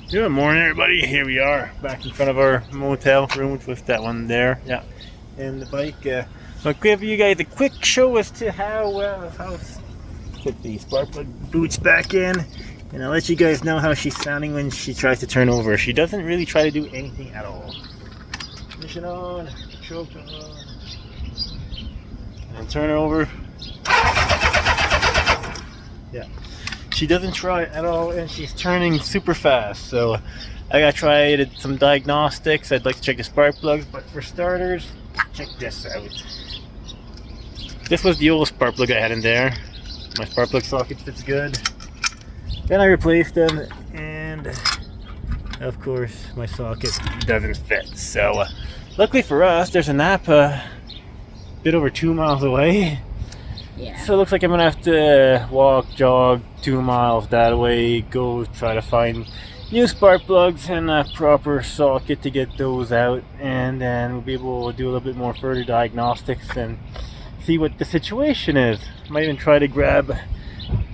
Good morning, everybody. Here we are back in front of our motel room, which was that one there. Yeah, and the bike. I'll give you guys a quick show as to how put the spark plug boots back in, and I'll let you guys know how she's sounding when she tries to turn over. She doesn't really try to do anything at all. Ignition on, choke on, and turn her over. Yeah. She doesn't try at all, and she's turning super fast. So I gotta try some diagnostics. I'd like to check the spark plugs, but for starters, check this out. This was the old spark plug I had in there. My spark plug socket fits good. Then I replaced them, and of course my socket doesn't fit. So luckily for us, there's a Napa a bit over 2 miles away. Yeah. So it looks like I'm gonna have to walk, jog 2 miles that way, go try to find new spark plugs and a proper socket to get those out, and then we'll be able to do a little bit more further diagnostics and see what the situation is. Might even try to grab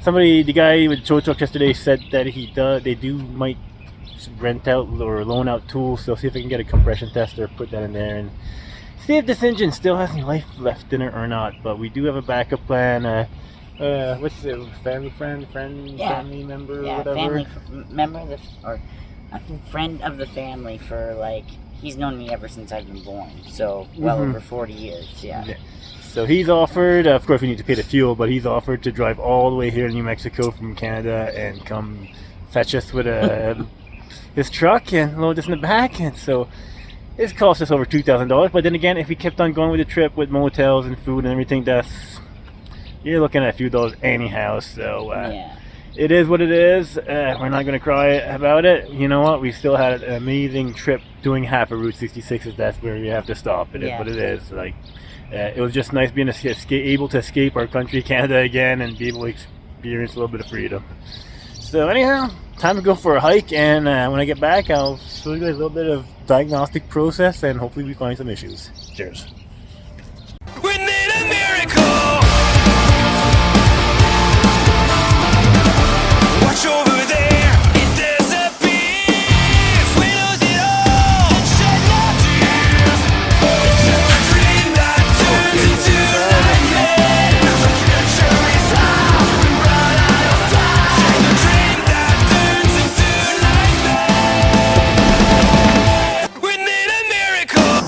somebody. The guy with the tow truck yesterday said that they might rent out or loan out tools, so see if I can get a compression tester, put that in there, and see if this engine still has any life left in it or not. But we do have a backup plan. What's it? Family member, yeah, whatever. Family member, or a friend of the family for he's known me ever since I've been born. So well over 40 years. Yeah. So he's offered. Of course, we need to pay the fuel, but he's offered to drive all the way here to New Mexico from Canada and come fetch us with his truck and load us in the back. And so it's cost us over $2,000, but then again, if we kept on going with the trip with motels and food and everything, you're looking at a few dollars anyhow. So yeah. It is what it is. We're not going to cry about it. You know what? We still had an amazing trip doing half of Route 66. That's where we have to stop. It is what it is. It was just nice being able to escape our country, Canada, again, and be able to experience a little bit of freedom. So anyhow, time to go for a hike, and when I get back, I'll show you guys a little bit of diagnostic process, and hopefully we find some issues. Cheers. We need a miracle. Watch over there, it disappears. We lose it all, shed no tears. It's just a dream that turns into nightmare. The future is out, we run out of time. Just a dream that turns into nightmare. We need a miracle.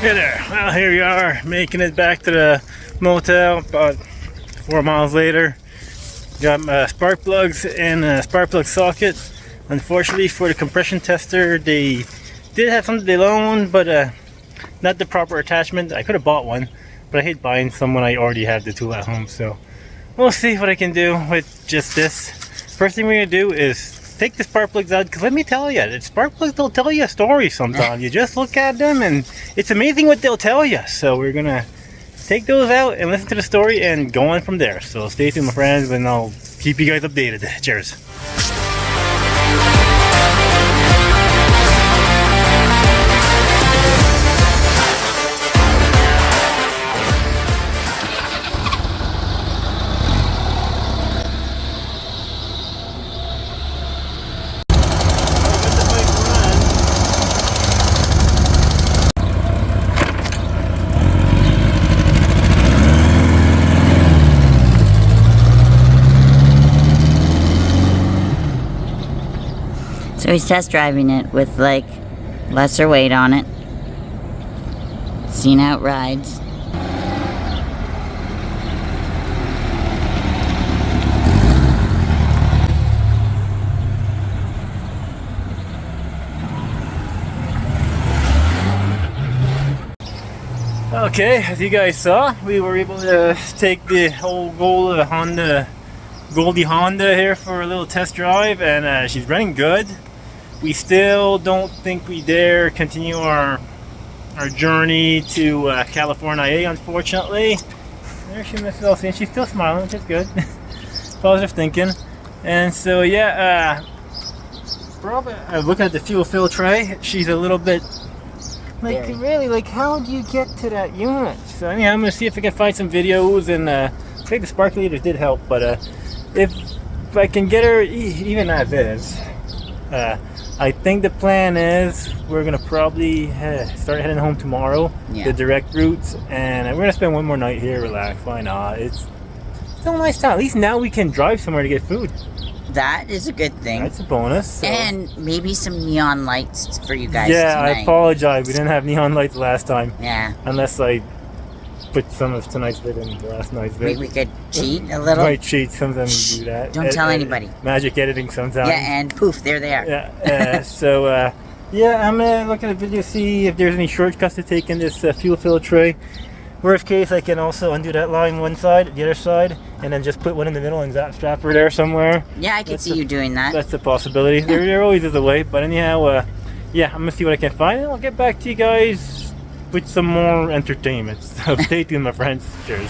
Hey there. Well, here we are, making it back to the motel about 4 miles later. Got my spark plugs and a spark plug socket. Unfortunately for the compression tester, they did have something they loaned, but not the proper attachment. I could have bought one, but I hate buying some when I already have the tool at home. So we'll see what I can do with just this. First thing we're gonna do is take the spark plugs out, because let me tell you, the spark plugs, they'll tell you a story sometimes. You just look at them and it's amazing what they'll tell you. So we're gonna take those out and listen to the story and go on from there. So stay tuned, my friends, and I'll keep you guys updated. Cheers. So he's test driving it with lesser weight on it. Seeing how it rides. Okay, as you guys saw, we were able to take the whole Goldie Honda here for a little test drive, and she's running good. We still don't think we dare continue our journey to California, unfortunately. There she must all see, and she's still smiling, which is good. Positive thinking. And so yeah, probably looking at the fuel fill tray, she's a little bit like, really, like, how do you get to that unit? So anyhow, I'm gonna see if I can find some videos, and I think the spark leaders did help, but if I can get her even as is, I think the plan is we're gonna probably start heading home tomorrow, the direct routes, and we're gonna spend one more night here, relax, why not? It's still a nice time. At least now we can drive somewhere to get food. That is a good thing. That's a bonus. So. And maybe some neon lights for you guys Yeah, tonight. I apologize. We didn't have neon lights last time. Yeah. Unless I put some of tonight's vid in last night's vid. We could cheat a little. Might cheat. Sometimes we do that. Don't tell anybody. Magic editing sometimes. Yeah, and poof, they're there. Yeah. So, yeah, I'm going to look at a video, see if there's any shortcuts to take in this fuel fill tray. Worst case, I can also undo that line one side, the other side, and then just put one in the middle and strap her there somewhere. Yeah, I could see you doing that. That's a possibility. There always is a way, but anyhow, yeah, I'm gonna see what I can find, and I'll get back to you guys with some more entertainment. So stay tuned, my friends. Cheers.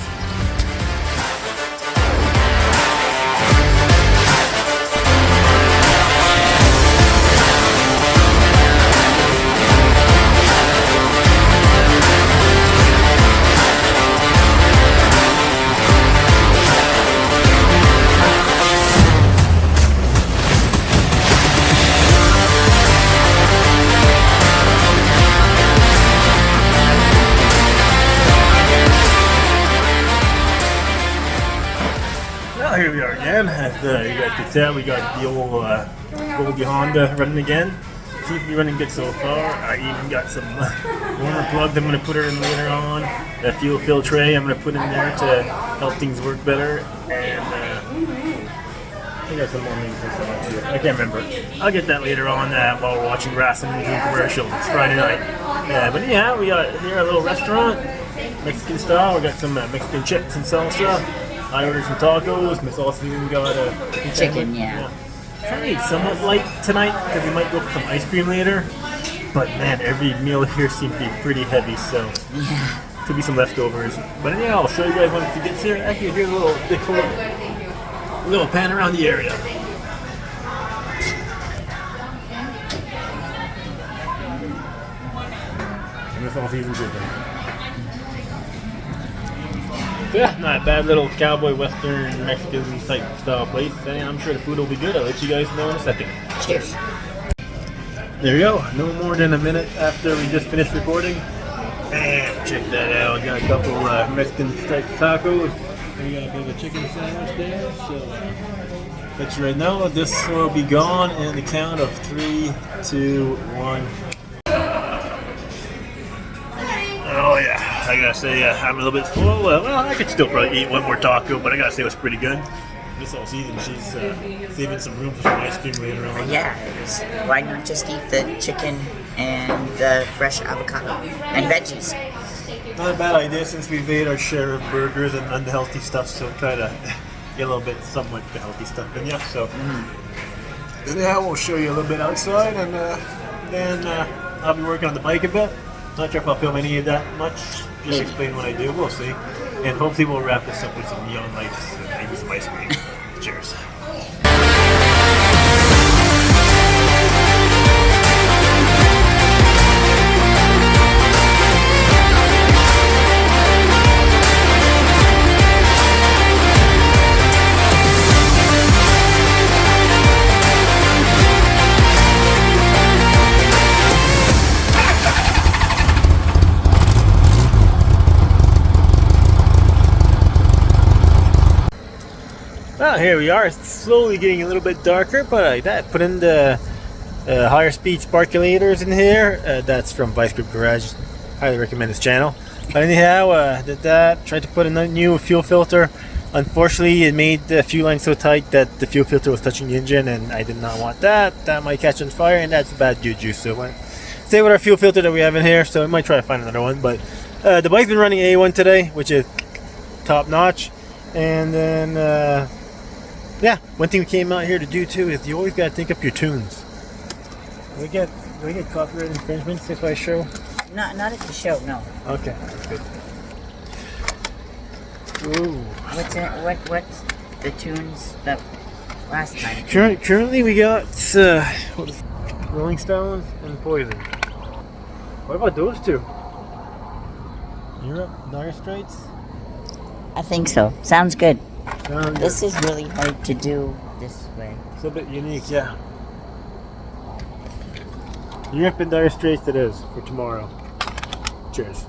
Here we are again. As you guys can tell, we got the old Goldie Honda running again. Seems to be running good so far. I even got some warmer plugs I'm going to put her in later on. The fuel fill tray I'm going to put in there to help things work better. And I got some more maintenance too. I can't remember. I'll get that later on while we're watching wrestling commercials. It's Friday night. But yeah, we got here a little restaurant, Mexican style. We got some Mexican chips and salsa. I ordered some tacos. Miss Austin even got a chicken, yeah. Trying to eat somewhat light tonight because we might go for some ice cream later. But man, every meal here seems to be pretty heavy, so could be some leftovers. But anyhow, I'll show you guys once it gets here. Actually, here's a little pan around the area. And Miss Austin even chicken. Yeah, not a bad little cowboy western Mexican type style place. And I'm sure the food will be good. I'll let you guys know in a second. Cheers. There you go. No more than a minute after we just finished recording. And check that out. Got a couple Mexican type tacos. We got a bit of a chicken sandwich there. So let you right now, this will be gone in the count of 3, 2, 1. Oh yeah. I gotta say, I'm a little bit full. Well, I could still probably eat one more taco, but I gotta say it was pretty good. This whole season, she's saving some room for some ice cream later on. Yeah, why not just eat the chicken and the fresh avocado and veggies? Not a bad idea since we've ate our share of burgers and unhealthy stuff, so try to get a little bit somewhat the healthy stuff in you. So, yeah, we'll show you a little bit outside, and then I'll be working on the bike a bit. Not sure if I'll film any of that much. Just explain what I do. We'll see. And hopefully we'll wrap this up with some neon lights and maybe some ice cream. Cheers. Well, here we are. It's slowly getting a little bit darker, but like that. Put in the higher speed sparkulators in here. That's from Vice Grip Garage. Highly recommend this channel. But anyhow, did that. Tried to put in a new fuel filter. Unfortunately, it made the fuel line so tight that the fuel filter was touching the engine, and I did not want that. That might catch on fire, and that's bad juju. So stay with our fuel filter that we have in here. So we might try to find another one, but The bike's been running A1 today, which is top notch. And then, yeah, one thing we came out here to do too is you always got to think up your tunes. Do we get copyright infringements if I show? Not at the show, no. Okay, that's good. Ooh. What's the tunes that last time? Currently we got Rolling Stones and Poison. What about those two? Europe, Dire Straits? I think so. Sounds good. Sounds This is really hard to do this way. It's a bit unique, yeah. Europe and Dire Straits it is for tomorrow. Cheers.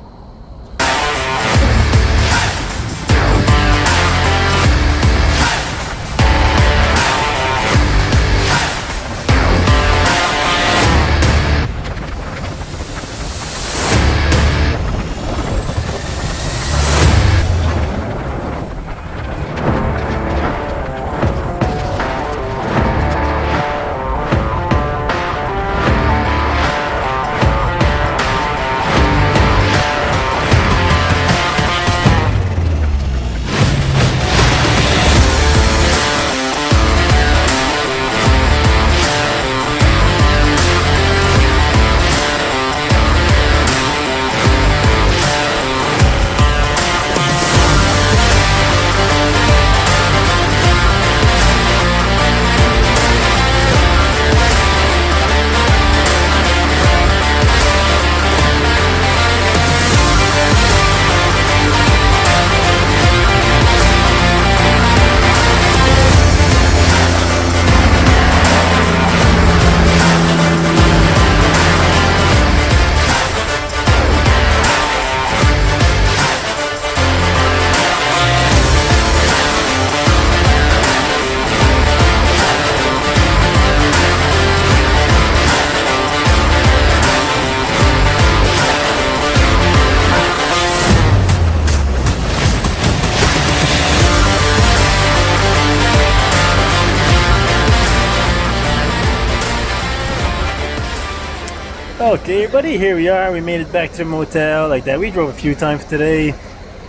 Okay, everybody, here we are. We made it back to the motel like that. We drove a few times today.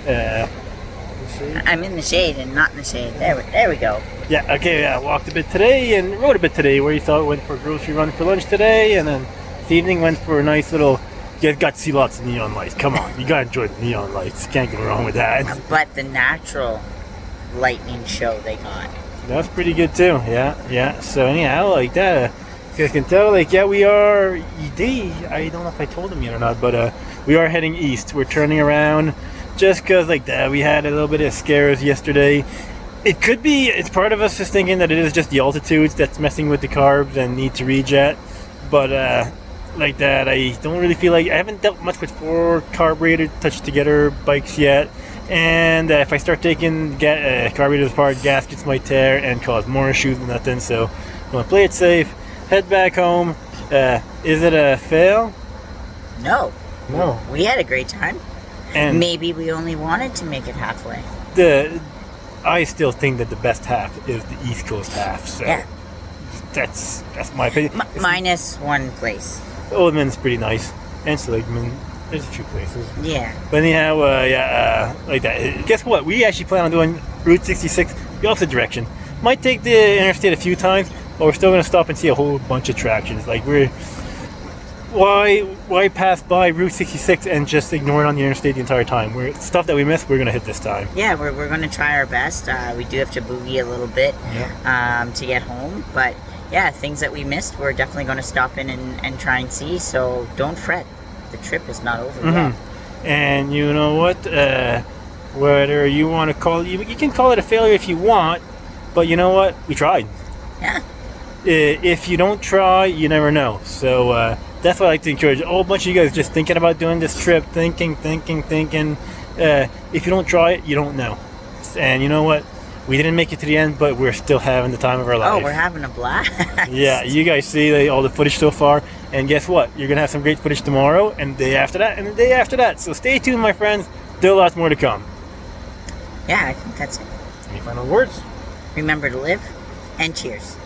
I'm in the shade and not in the shade. There we go. Yeah, okay, yeah, walked a bit today and rode a bit today. Where you thought went for a grocery run for lunch today, and then this evening went for a nice little. You guys got to see lots of neon lights. Come on, you gotta enjoy the neon lights. Can't go wrong with that. But the natural lightning show they got. That's pretty good too. Yeah. So anyhow, like that. You guys can tell, like, yeah, we are. I don't know if I told them yet or not, but we are heading east. We're turning around just because, like that, we had a little bit of scares yesterday. It could be. It's part of us just thinking that it is just the altitudes that's messing with the carbs and need to rejet. But like that, I don't really feel like I haven't dealt much with 4 carburetor touch together bikes yet. And if I start taking carburetors apart, gaskets might tear and cause more issues than nothing. So I'm gonna play it safe. Head back home. Is it a fail? No. No. We had a great time. And maybe we only wanted to make it halfway. I still think that the best half is the East Coast half. So yeah. That's my opinion. Minus one place. Oldman's pretty nice. And Seligman. There's a few places. Yeah. But anyhow, like that. Guess what? We actually plan on doing Route 66 the opposite direction. Might take the interstate a few times, but we're still going to stop and see a whole bunch of attractions. Like why pass by Route 66 and just ignore it on the interstate the entire time? Stuff that we missed, we're going to hit this time. Yeah, we're going to try our best. We do have to boogie a little bit to get home, but yeah, things that we missed, we're definitely going to stop in and try and see. So don't fret, the trip is not over yet. And you know what? Whether you want to call it, you can call it a failure if you want, but you know what? We tried. Yeah. If you don't try, you never know. So that's what I like to encourage a whole bunch of you guys just thinking about doing this trip, thinking. If you don't try it, you don't know. And you know what? We didn't make it to the end, but we're still having the time of our life. Oh, we're having a blast. Yeah, you guys see all the footage so far, and guess what? You're going to have some great footage tomorrow, and the day after that, and the day after that. So stay tuned, my friends. Still lots more to come. Yeah, I think that's it. Any final words? Remember to live, and cheers.